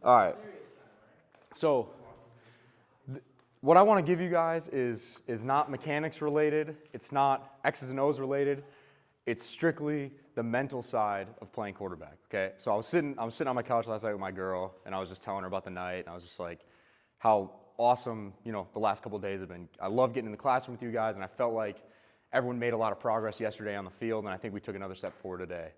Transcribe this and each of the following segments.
All right. So what I want to give you guys is not mechanics related. It's not X's and O's related. It's strictly the mental side of playing quarterback, okay? So I was sitting on my couch last night with my girl, and I was just telling her about the night, and I was just like, how awesome, the last couple of days have been. I love getting in the classroom with you guys, and I felt like everyone made a lot of progress yesterday on the field, and I think we took another step forward today.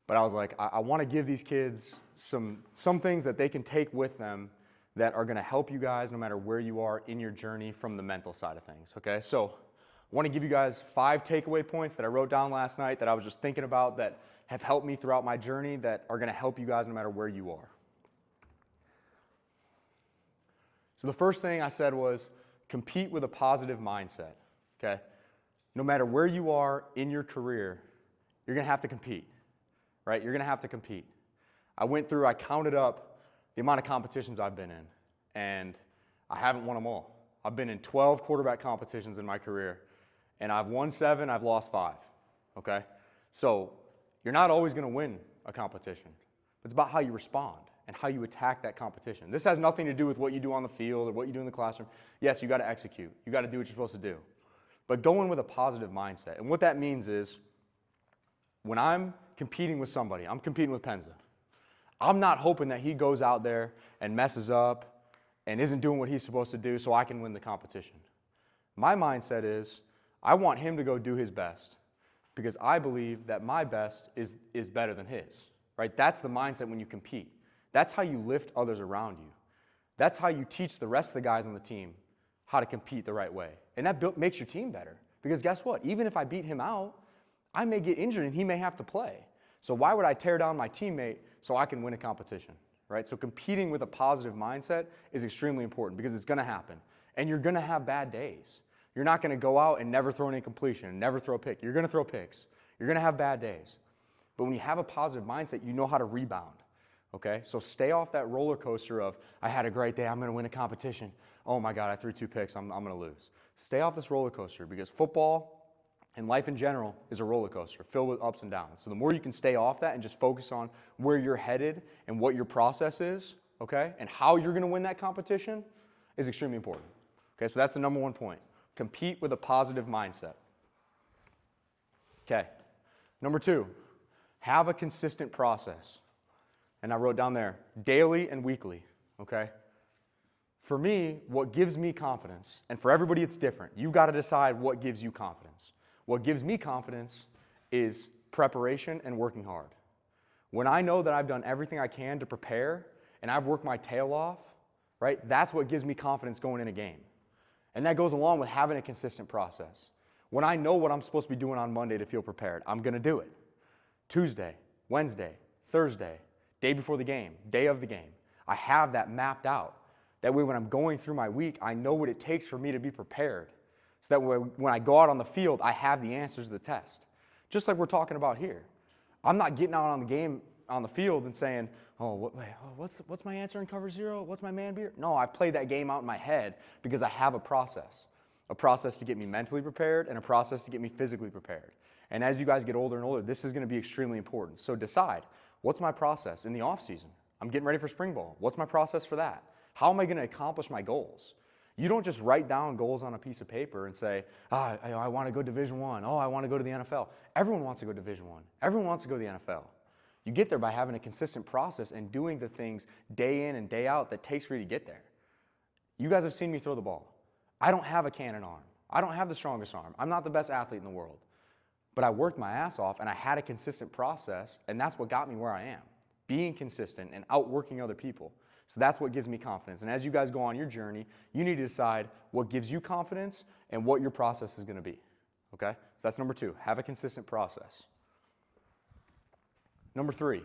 But I was like, I want to give these kids some things that they can take with them that are going to help you guys no matter where you are in your journey from the mental side of things, okay? So I want to give you guys 5 takeaway points that I wrote down last night that I was just thinking about that have helped me throughout my journey that are going to help you guys no matter where you are. So the first thing I said was compete with a positive mindset, okay? No matter where you are in your career, you're going to have to compete, right? You're going to have to compete. I counted up the amount of competitions I've been in, and I haven't won them all. I've been in 12 quarterback competitions in my career, and I've won 7, I've lost 5, okay? So you're not always going to win a competition. It's about how you respond and how you attack that competition. This has nothing to do with what you do on the field or what you do in the classroom. Yes, you got to execute. You got to do what you're supposed to do. But go in with a positive mindset. And what that means is when I'm competing with somebody, I'm competing with Penza. I'm not hoping that he goes out there and messes up and isn't doing what he's supposed to do so I can win the competition. My mindset is I want him to go do his best because I believe that my best is better than his, right? That's the mindset when you compete. That's how you lift others around you. That's how you teach the rest of the guys on the team how to compete the right way. And that makes your team better because guess what? Even if I beat him out, I may get injured and he may have to play. So why would I tear down my teammate so I can win a competition, right? So competing with a positive mindset is extremely important because it's going to happen. And you're going to have bad days. You're not going to go out and never throw an incompletion and never throw a pick. You're going to throw picks. You're going to have bad days. But when you have a positive mindset, you know how to rebound, okay? So stay off that roller coaster of, I had a great day, I'm going to win a competition. Oh my God, I threw 2 picks, I'm going to lose. Stay off this roller coaster because football and life in general is a roller coaster filled with ups and downs. So the more you can stay off that and just focus on where you're headed and what your process is, okay, and how you're going to win that competition is extremely important. Okay, so that's the number 1 point. Compete with a positive mindset. Okay, number 2, have a consistent process. And I wrote down there, daily and weekly, okay? For me, what gives me confidence, and for everybody it's different. You've got to decide what gives you confidence. What gives me confidence is preparation and working hard. When I know that I've done everything I can to prepare and I've worked my tail off, right, that's what gives me confidence going in a game. And that goes along with having a consistent process. When I know what I'm supposed to be doing on Monday to feel prepared, I'm going to do it. Tuesday, Wednesday, Thursday, day before the game, day of the game. I have that mapped out. That way when I'm going through my week, I know what it takes for me to be prepared. So that way, when I go out on the field, I have the answers to the test. Just like we're talking about here. I'm not getting out on the field and saying, what's my answer in cover 0? What's my man beater? No, I played that game out in my head because I have a process. A process to get me mentally prepared and a process to get me physically prepared. And as you guys get older and older, this is going to be extremely important. So decide, what's my process in the off season? I'm getting ready for spring ball. What's my process for that? How am I going to accomplish my goals? You don't just write down goals on a piece of paper and say, I want to go Division I. Oh, I want to go to the NFL. Everyone wants to go Division I. Everyone wants to go to the NFL. You get there by having a consistent process and doing the things day in and day out that takes for you to get there. You guys have seen me throw the ball. I don't have a cannon arm. I don't have the strongest arm. I'm not the best athlete in the world. But I worked my ass off and I had a consistent process, and that's what got me where I am. Being consistent and outworking other people. So that's what gives me confidence. And as you guys go on your journey, you need to decide what gives you confidence and what your process is going to be. Okay? So that's number 2. Have a consistent process. Number 3,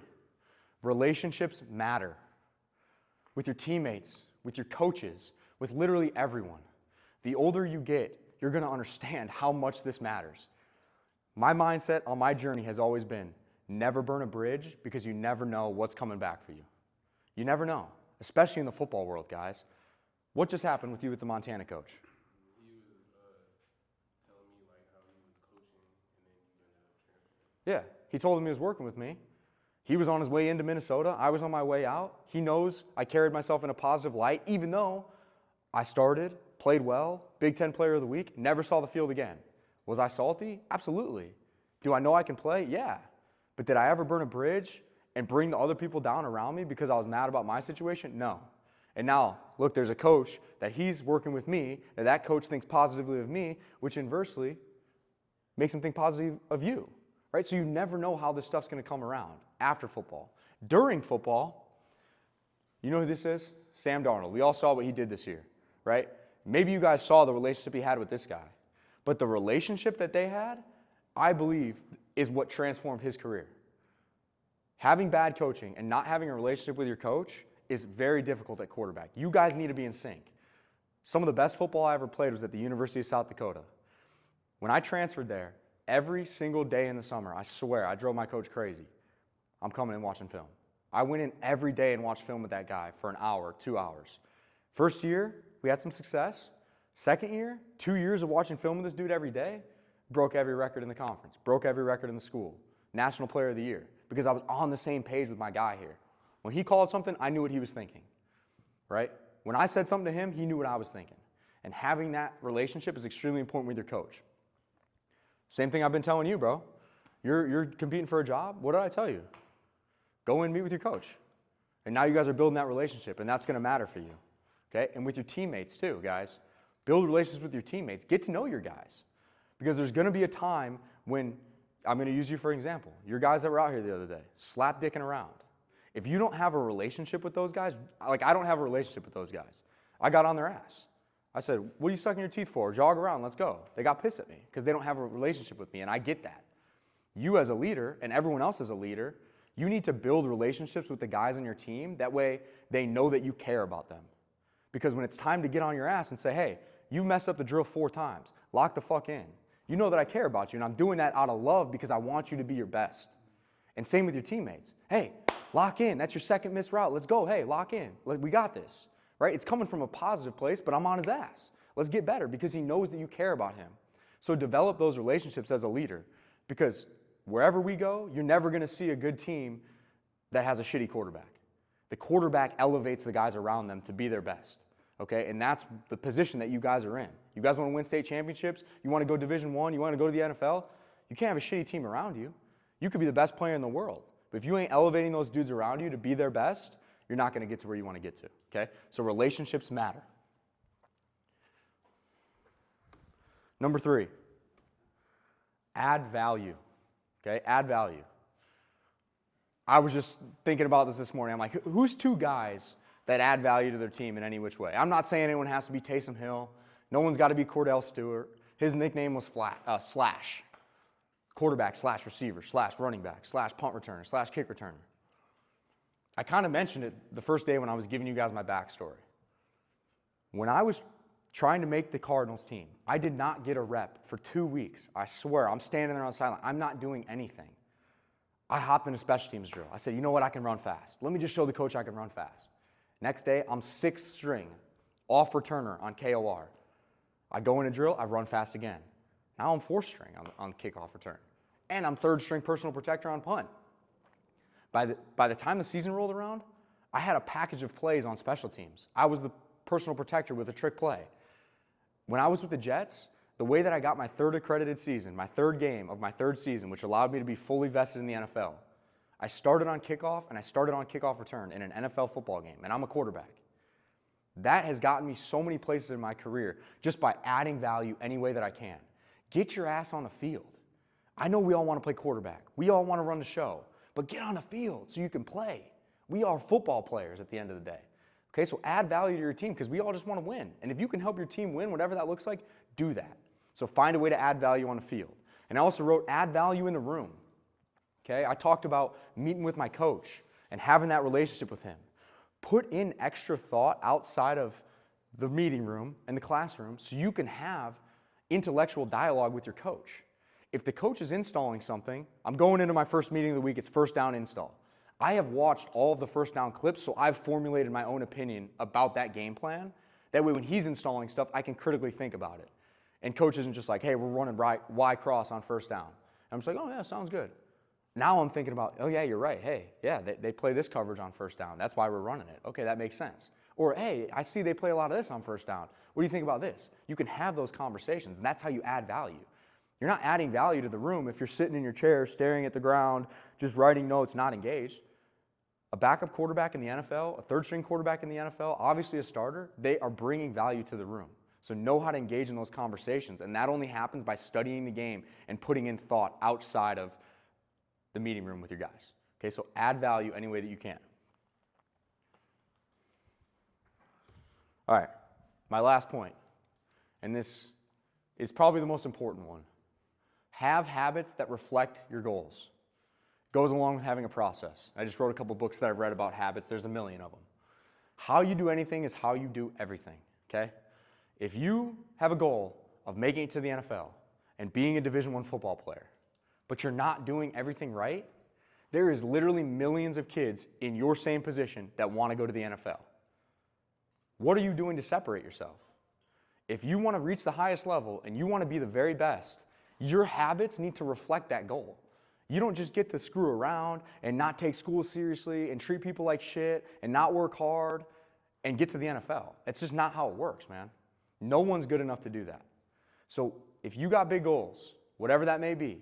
relationships matter. With your teammates, with your coaches, with literally everyone. The older you get, you're going to understand how much this matters. My mindset on my journey has always been, never burn a bridge because you never know what's coming back for you. You never know. Especially in the football world, guys. What just happened with you with the Montana coach? He was telling me like how he was coaching and then you ended up transferring. Yeah, he told him he was working with me. He was on his way into Minnesota. I was on my way out. He knows I carried myself in a positive light, even though I started, played well, Big Ten Player of the Week, never saw the field again. Was I salty? Absolutely. Do I know I can play? Yeah. But did I ever burn a bridge and bring the other people down around me because I was mad about my situation? No. And now, look, there's a coach that he's working with me, that coach thinks positively of me, which inversely makes him think positively of you, right? So you never know how this stuff's going to come around after football. During football, you know who this is? Sam Darnold. We all saw what he did this year, right? Maybe you guys saw the relationship he had with this guy. But the relationship that they had, I believe, is what transformed his career. Having bad coaching and not having a relationship with your coach is very difficult at quarterback. You guys need to be in sync. Some of the best football I ever played was at the University of South Dakota. When I transferred there, every single day in the summer, I swear, I drove my coach crazy. I'm coming in watching film. I went in every day and watched film with that guy for an hour, 2 hours. First year, we had some success. Second year, 2 years of watching film with this dude every day, broke every record in the conference, broke every record in the school. National Player of the Year, because I was on the same page with my guy here. When he called something, I knew what he was thinking, right? When I said something to him, he knew what I was thinking. And having that relationship is extremely important with your coach. Same thing I've been telling you, bro. You're competing for a job. What did I tell you? Go and meet with your coach. And now you guys are building that relationship, and that's going to matter for you, okay? And with your teammates too, guys. Build relationships with your teammates. Get to know your guys. Because there's going to be a time when, I'm going to use you for example, your guys that were out here the other day, slap dicking around. If you don't have a relationship with those guys, like I don't have a relationship with those guys. I got on their ass. I said, what are you sucking your teeth for? Jog around, let's go. They got pissed at me because they don't have a relationship with me, and I get that. You as a leader, and everyone else as a leader, you need to build relationships with the guys on your team. That way they know that you care about them. Because when it's time to get on your ass and say, hey, you messed up the drill 4 times, lock the fuck in. You know that I care about you, and I'm doing that out of love because I want you to be your best. And same with your teammates. Hey, lock in. That's your second missed route. Let's go. Hey, lock in. We got this. Right? It's coming from a positive place, but I'm on his ass. Let's get better because he knows that you care about him. So develop those relationships as a leader because wherever we go, you're never going to see a good team that has a shitty quarterback. The quarterback elevates the guys around them to be their best. Okay? And that's the position that you guys are in. You guys want to win state championships? You want to go Division I? You want to go to the NFL? You can't have a shitty team around you. You could be the best player in the world. But if you ain't elevating those dudes around you to be their best, you're not going to get to where you want to get to. Okay? So relationships matter. Number 3, add value. Okay? Add value. I was just thinking about this morning. I'm like, who's 2 guys that add value to their team in any which way? I'm not saying anyone has to be Taysom Hill. No one's got to be Cordell Stewart. His nickname was Slash. Quarterback / receiver / running back / punt returner / kick returner. I kind of mentioned it the first day when I was giving you guys my backstory. When I was trying to make the Cardinals team, I did not get a rep for 2 weeks. I swear, I'm standing there on the sideline. I'm not doing anything. I hopped in a special teams drill. I said, you know what? I can run fast. Let me just show the coach I can run fast. Next day, I'm 6th string, off returner on KOR. I go in a drill, I run fast again. Now I'm 4th string on kickoff return. And I'm 3rd string personal protector on punt. By the time the season rolled around, I had a package of plays on special teams. I was the personal protector with a trick play. When I was with the Jets, the way that I got my 3rd accredited season, my 3rd game of my 3rd season, which allowed me to be fully vested in the NFL, I started on kickoff and I started on kickoff return in an NFL football game, and I'm a quarterback. That has gotten me so many places in my career just by adding value any way that I can. Get your ass on the field. I know we all want to play quarterback. We all want to run the show. But get on the field so you can play. We are football players at the end of the day. Okay, so add value to your team because we all just want to win. And if you can help your team win, whatever that looks like, do that. So find a way to add value on the field. And I also wrote add value in the room. Okay, I talked about meeting with my coach and having that relationship with him. Put in extra thought outside of the meeting room and the classroom so you can have intellectual dialogue with your coach. If the coach is installing something, I'm going into my first meeting of the week, it's first down install. I have watched all of the first down clips, so I've formulated my own opinion about that game plan. That way when he's installing stuff, I can critically think about it. And coach isn't just like, hey, we're running Y cross on first down. And I'm just like, oh yeah, sounds good. Now I'm thinking about, oh yeah, you're right. Hey, yeah, they play this coverage on first down. That's why we're running it. Okay, that makes sense. Or, hey, I see they play a lot of this on first down. What do you think about this? You can have those conversations, and that's how you add value. You're not adding value to the room if you're sitting in your chair, staring at the ground, just writing notes, not engaged. A backup quarterback in the NFL, a third-string quarterback in the NFL, obviously a starter, they are bringing value to the room. So know how to engage in those conversations, and that only happens by studying the game and putting in thought outside of the meeting room with your guys. Okay, so add value any way that you can. All right, my last point, and this is probably the most important one. Have habits that reflect your goals. Goes along with having a process. I just wrote a couple books that I've read about habits. There's a million of them. How you do anything is how you do everything, okay? If you have a goal of making it to the NFL and being a Division I football player, but you're not doing everything right, there is literally millions of kids in your same position that want to go to the NFL. What are you doing to separate yourself? If you want to reach the highest level and you want to be the very best, your habits need to reflect that goal. You don't just get to screw around and not take school seriously and treat people like shit and not work hard and get to the NFL. It's just not how it works, man. No one's good enough to do that. So if you got big goals, whatever that may be,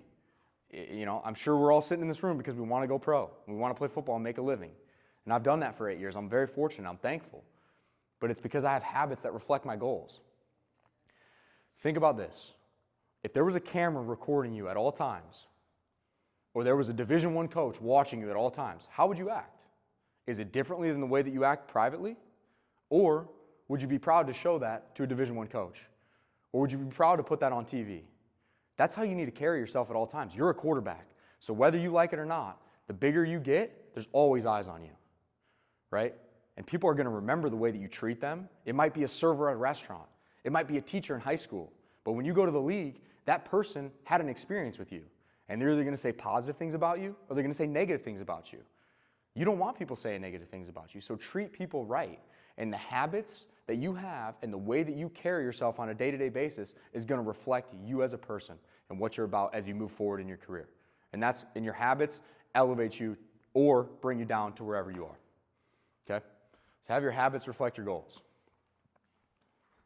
you know, I'm sure we're all sitting in this room because we want to go pro. We want to play football and make a living. And I've done that for 8 years. I'm very fortunate. I'm thankful. But it's because I have habits that reflect my goals. Think about this. If there was a camera recording you at all times, or there was a Division I coach watching you at all times, how would you act? Is it differently than the way that you act privately? Or would you be proud to show that to a Division I coach? Or would you be proud to put that on TV? That's how you need to carry yourself at all times. You're a quarterback. So whether you like it or not, the bigger you get, there's always eyes on you, right? And people are going to remember the way that you treat them. It might be a server at a restaurant. It might be a teacher in high school. But when you go to the league, that person had an experience with you. And they're either going to say positive things about you or they're going to say negative things about you. You don't want people saying negative things about you. So treat people right. And the habits that you have and the way that you carry yourself on a day-to-day basis is going to reflect you as a person and what you're about as you move forward in your career. And that's in your habits elevate you or bring you down to wherever you are. Okay? So have your habits reflect your goals.